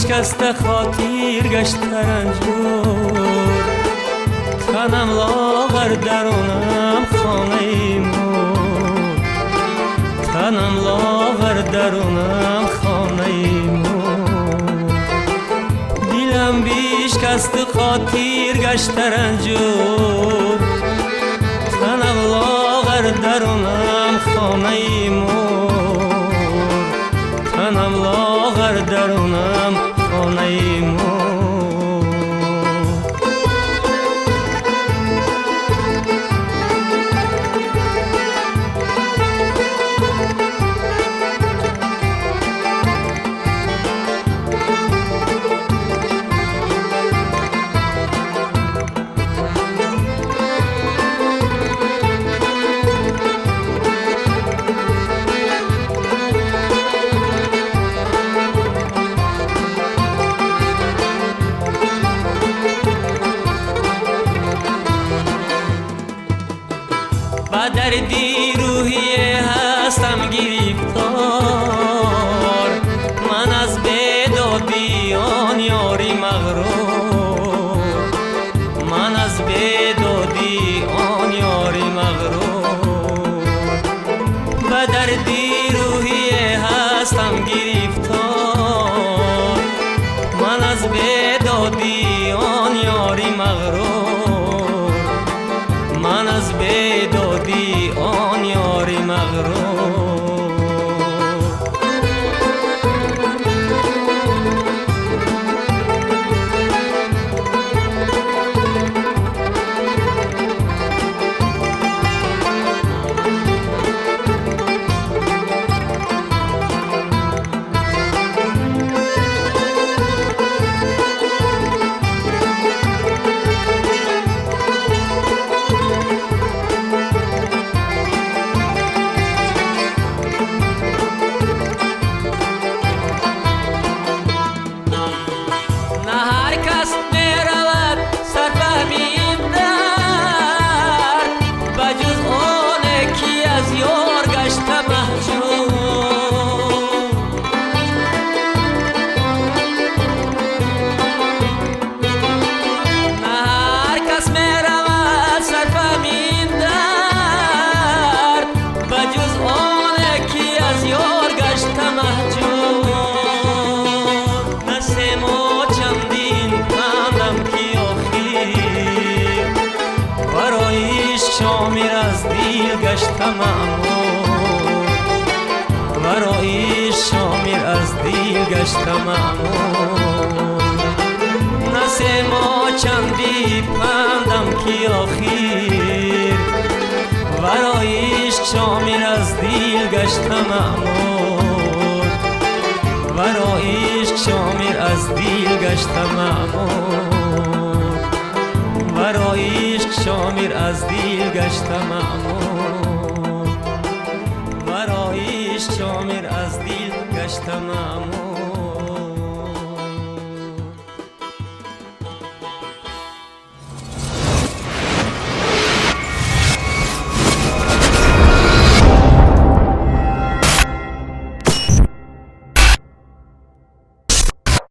بشکسته خاطر گشت رنجور، تنم لاغر درونم خانه مور، تنم لاغر درونم خانه مور. دلم بشکسته خاطر گشت رنجور، تنم لاغر درونم خانه مور، تنم لاغر درونم خانه مور. با دردی روحیه هستم گرفتار، من از بیدادی آن یاری مغرور، من از بیدادی آن یاری مغرور. با دردی روحیه هستم گرفتار، من از بیدادی آن یاری مغرور، من از بیدادی آن یاری مغرور. شامیر از دیل گشتم امور، ورای شامیر از دیل گشتم امور. نسیما چندی پندم کی آخیر، ورای شامیر از دیل گشتم امور، ورای شامیر از دیل گشتم امور، ورای شامیر از دیل گشتم امور، ورای شامیر از دیل گشتم امور.